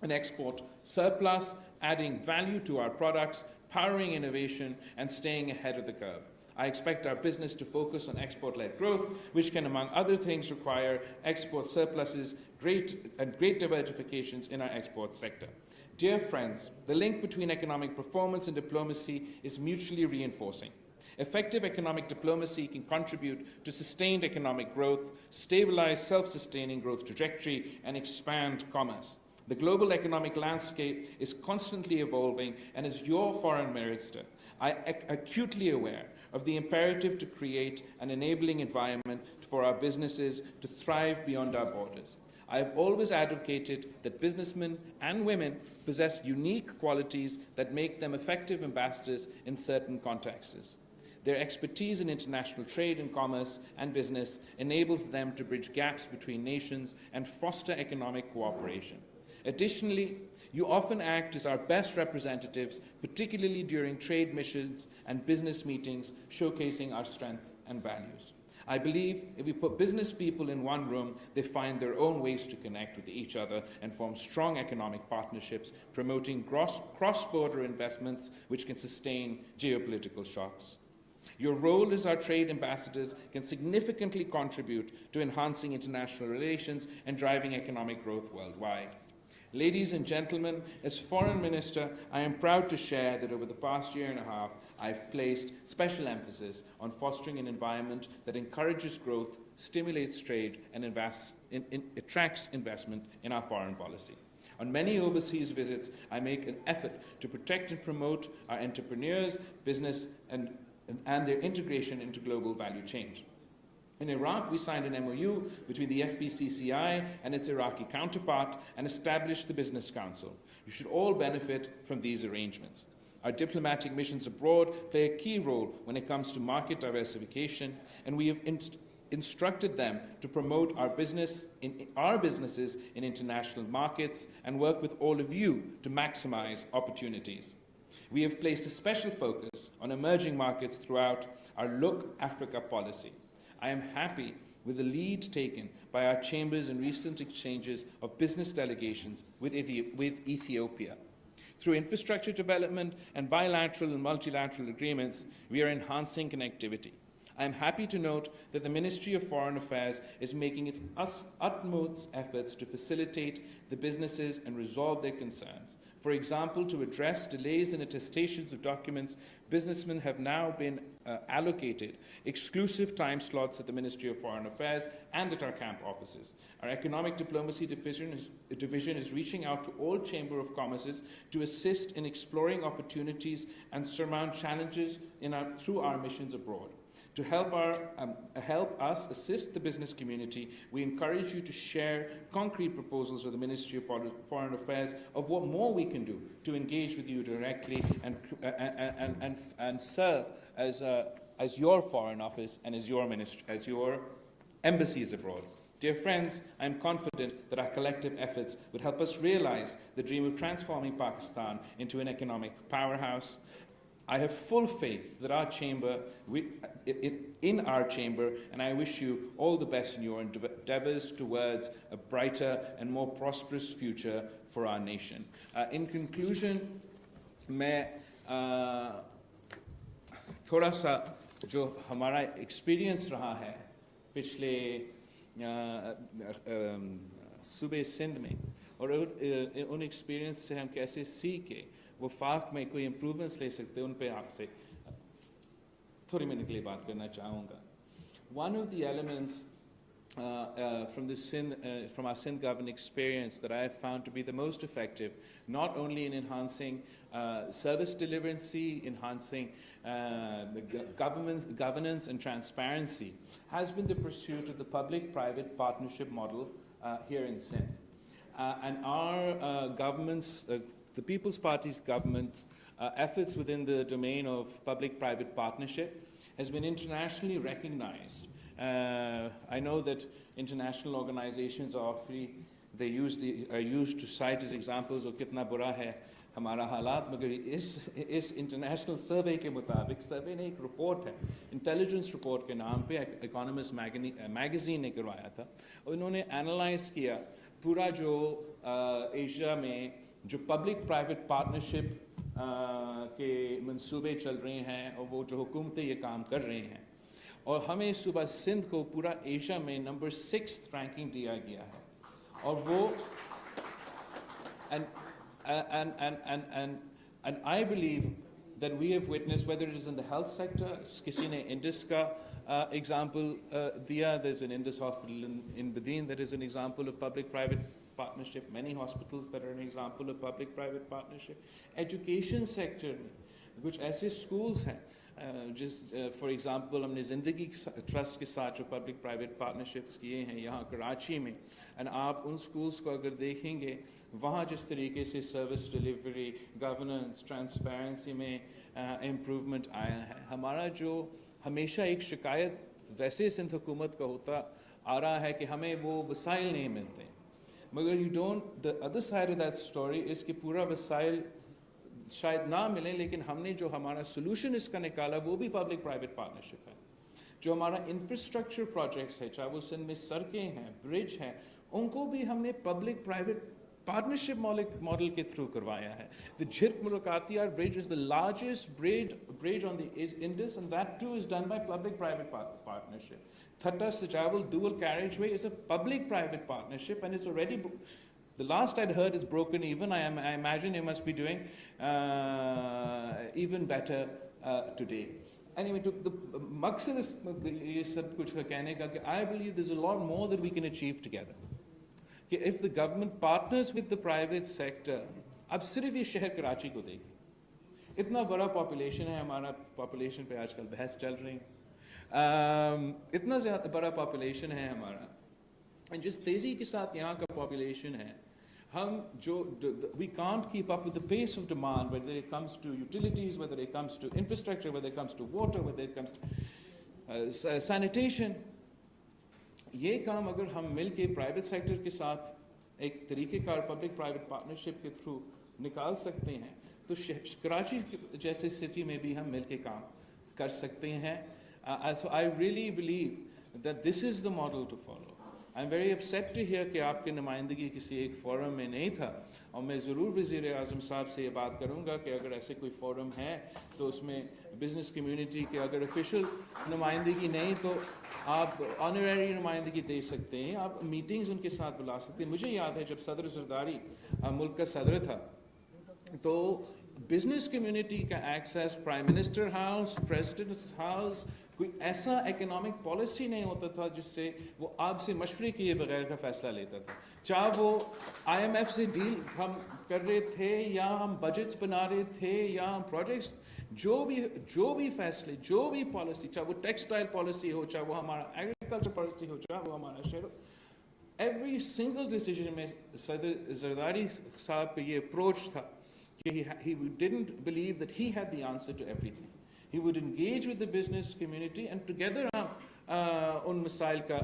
an export surplus, adding value to our products, powering innovation, and staying ahead of the curve. I expect our business to focus on export-led growth, which can, among other things, require export surpluses, great diversifications in our export sector. Dear friends, the link between economic performance and diplomacy is mutually reinforcing. Effective economic diplomacy can contribute to sustained economic growth, stabilize self-sustaining growth trajectory, and expand commerce. The global economic landscape is constantly evolving, and as your foreign minister, I am acutely aware of the imperative to create an enabling environment for our businesses to thrive beyond our borders. I have always advocated that businessmen and women possess unique qualities that make them effective ambassadors in certain contexts. Their expertise in international trade and commerce and business enables them to bridge gaps between nations and foster economic cooperation. Additionally, you often act as our best representatives, particularly during trade missions and business meetings, showcasing our strength and values. I believe if we put business people in one room, they find their own ways to connect with each other and form strong economic partnerships, promoting cross-border investments which can sustain geopolitical shocks. Your role as our trade ambassadors can significantly contribute to enhancing international relations and driving economic growth worldwide. Ladies and gentlemen, as Foreign Minister, I am proud to share that over the past year and a half, I've placed special emphasis on fostering an environment that encourages growth, stimulates trade, and attracts investment in our foreign policy. On many overseas visits, I make an effort to protect and promote our entrepreneurs, business, and their integration into global value chains. In Iraq, we signed an MOU between the FPCCI and its Iraqi counterpart and established the Business Council. You should all benefit from these arrangements. Our diplomatic missions abroad play a key role when it comes to market diversification, and we have instructed them to promote our businesses in international markets and work with all of you to maximize opportunities. We have placed a special focus on emerging markets throughout our Look Africa policy. I am happy with the lead taken by our chambers in recent exchanges of business delegations with Ethiopia. Through infrastructure development and bilateral and multilateral agreements, we are enhancing connectivity. I am happy to note that the Ministry of Foreign Affairs is making its utmost efforts to facilitate the businesses and resolve their concerns. For example, to address delays in attestations of documents, businessmen have now been allocated exclusive time slots at the Ministry of Foreign Affairs and at our camp offices. Our Economic Diplomacy division is reaching out to all Chamber of Commerces to assist in exploring opportunities and surmount challenges through our missions abroad. To help us assist the business community, we encourage you to share concrete proposals with the Ministry of Foreign Affairs of what more we can do to engage with you directly and serve as your Foreign Office and as your embassies abroad. Dear friends, I am confident that our collective efforts would help us realize the dream of transforming Pakistan into an economic powerhouse. I have full faith that in our chamber, and I wish you all the best in your endeavors towards a brighter and more prosperous future for our nation. In conclusion, मैं थोड़ा सा जो हमारा experience रहा है पिछले सूबे सिंध में और उन एक्सपीरियंस से हम कैसे सीखे वफाक में कोई इम्प्रूवमेंट्स ले सकते हैं उन पे आपसे थोड़ी मिनट के लिए बात करना चाहूँगा. One of the elements from our Sindh government experience that I have found to be the most effective, not only in enhancing service delivery, enhancing the governance and transparency, has been the pursuit of the public-private partnership model here in Sindh. And our government's the People's Party's government's efforts within the domain of public-private partnership has been internationally recognized. I know that international organizations are they are used to cite as examples of कितना बुरा है हमारा हालात, मगर इस international सर्वे के मुताबिक, सर्वे ने एक रिपोर्ट है, इंटेलिजेंस रिपोर्ट के नाम पे इकोनॉमिस्ट मैगज़ीन ने करवाया था, और इन्होंने एनालाइज किया पूरा जो एशिया में जो पब्लिक प्राइवेट पार्टनरशिप के मंसूबे चल रहे हैं और वो जो हुकूमतें ये काम कर रही हैं, और हमें सूबा सिंध को पूरा एशिया में नंबर 6 रैंकिंग दिया गया है, और वो and I believe that we have witnessed, whether it is in the health sector, किसी ने Indus का example दिया, there's an Indus hospital in Bedin that is an example of public-private partnership, many hospitals that are an example of public-private partnership, education sector में कुछ ऐसे schools हैं for example हमने ज़िंदगी ट्रस्ट के साथ जो पब्लिक प्राइवेट पार्टनरशिप्स किए हैं यहाँ कराची में, एंड आप उन स्कूल्स को अगर देखेंगे वहाँ जिस तरीके से सर्विस डिलीवरी, गवर्नेंस, ट्रांसपेरेंसी में इम्प्रूवमेंट आया है। हमारा जो हमेशा एक शिकायत वैसे सिंध हुकूमत का होता आ रहा है कि हमें वो वसाइल नहीं मिलते, मगर you don't, the other side of that story is कि पूरा वसाइल शायद ना मिले, लेकिन हमने जो हमारा सोल्यूशन इसका निकाला वो भी पब्लिक प्राइवेट पार्टनरशिप है। जो हमारा इंफ्रास्ट्रक्चर प्रोजेक्ट्स है, चाहे वो सिंध में सड़कें हैं, ब्रिज हैं, उनको भी हमने पब्लिक प्राइवेट पार्टनरशिप मॉडल के थ्रू करवाया है। The Jhirak Mulakatiyar bridge is the largest bridge on the Indus, and that too is done by public private partnership. Thatta Sajawal dual carriageway is a public private partnership, and it's already the last I'd heard is broken even. I imagine they must be doing even better today. Anyway, the maqsad is ये सब कुछ कहने का कि I believe there's a lot more that we can achieve together. कि if the government partners with the private sector, अब सिर्फ ये शहर कराची को देखें, इतना बड़ा पॉपुलेशन है हमारा, पॉपुलेशन पे आजकल बहस चल रही है, इतना ज़्यादा बड़ा पॉपुलेशन है हमारा, जिस तेज़ी के साथ यहाँ का पॉपुलेशन है, हम जो we can't keep up with the pace of demand, whether it comes to utilities, whether it comes to infrastructure, whether it comes to water, whether it comes to sanitation. ये काम अगर हम मिल के प्राइवेट सेक्टर के साथ एक तरीक़ेकार public private partnership के through निकाल सकते हैं, तो कराची जैसे सिटी में भी हम मिल के काम कर सकते हैं. So I really believe that this is the model to follow. I'm very upset to hear कि आपकी नुमाइंदगी किसी एक फोरम में नहीं था, और मैं ज़रूर वज़ीर आज़म साहब से ये बात करूँगा कि अगर ऐसे कोई फोरम है तो उसमें बिज़नेस कम्युनिटी के अगर ऑफिशियल नुमाइंदगी नहीं तो आप ऑनरेरी नुमाइंदगी दे सकते हैं, आप मीटिंग्स उनके साथ बुला सकते हैं. मुझे याद है जब सदर ज़रदारी मुल्क का सदर था तो बिज़नेस कम्युनिटी का access prime minister house, presidents house, कोई ऐसा इकोनॉमिक पॉलिसी नहीं होता था जिससे वो आपसे मशवरे किए बगैर का फ़ैसला लेता था. चाहे वो IMF से डील हम कर रहे थे या हम बजट्स बना रहे थे या हम प्रोजेक्ट्स, जो भी फैसले, जो भी पॉलिसी, चाहे वो टेक्सटाइल पॉलिसी हो, चाहे वो हमारा एग्रीकल्चर पॉलिसी हो, चाहे वो हमारा शहर, एवरी सिंगल डिसीजन में सदर ज़रदारी साहब का ये अप्रोच था कि he didn't believe that he had the answer to everything. He would engage with the business community and together हम उन मसाइल का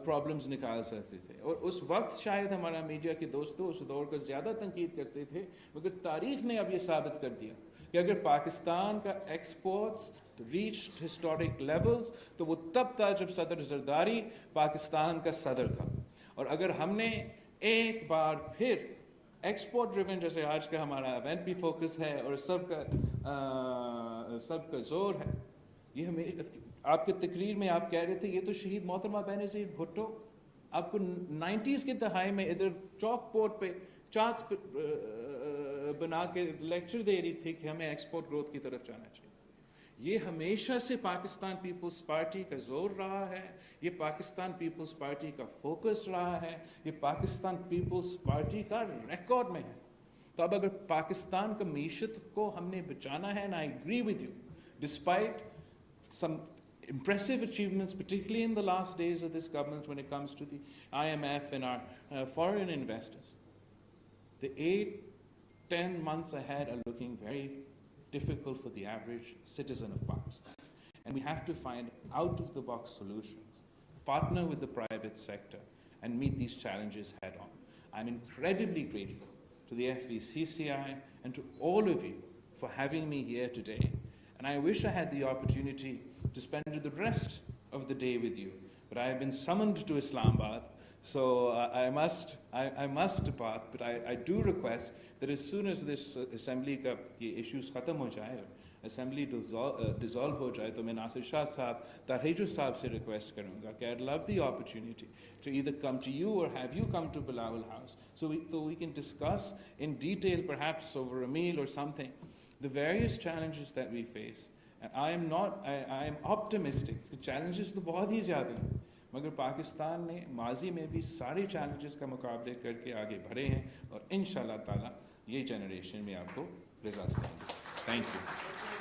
प्रॉब्लम्स निकाल सकते थे. और उस वक्त शायद हमारा मीडिया के दोस्तों उस दौर को ज़्यादा तनकीद करते थे, मगर तारीख़ ने अब ये साबित कर दिया कि अगर पाकिस्तान का एक्सपोर्ट्स रीच्ड हिस्टोरिक लेवल्स तो वो तब था जब सदर ज़रदारी पाकिस्तान का सदर था. और अगर हमने एक बार फिर एक्सपोर्ट ड्रिवन, जैसे आज का हमारा इवेंट भी फोकस है और सबका जोर है, ये हमें आपके तकरीर में आप कह रहे थे ये तो शहीद मोहतरमा बेनज़ीर भुट्टो आपको 90s के दहाई में इधर चौक बोर्ड पे चार्ट्स बना के लेक्चर दे रही थी कि हमें एक्सपोर्ट ग्रोथ की तरफ जाना चाहिए. ये हमेशा से पाकिस्तान पीपल्स पार्टी का जोर रहा है, ये पाकिस्तान पीपल्स पार्टी का फोकस रहा है, ये पाकिस्तान पीपल्स पार्टी का रिकॉर्ड में है. तो अब अगर पाकिस्तान का मीशत को हमने बचाना है, and I agree with you, despite some impressive achievements, particularly in the last days of this government when it comes to the IMF and our foreign investors, the 8-10 months ahead are looking very difficult for the average citizen of Pakistan. And we have to find out-of-the-box solutions, partner with the private sector, and meet these challenges head on. I'm incredibly grateful to the FVCCI and to all of you for having me here today. And I wish I had the opportunity to spend the rest of the day with you, but I have been summoned to Islamabad, so I must depart. But I do request that as soon as this assembly ka ye issues khatam ho jaye, assembly dissolve ho jaye, to main Nasir Shah sahab, Tarhejus sahab se request karunga कि I'd love the opportunity to either come to you or have you come to Belaval House, so we can discuss in detail, perhaps over a meal or something, the various challenges that we face. And I am optimistic. Challenges तो बहुत ही ज़्यादा हैं, मगर पाकिस्तान ने माजी में भी सारे challenges का मुकाबले करके आगे बढ़े हैं, और इंशाल्लाह ताला ये generation में आपको results देंगे. Thank you.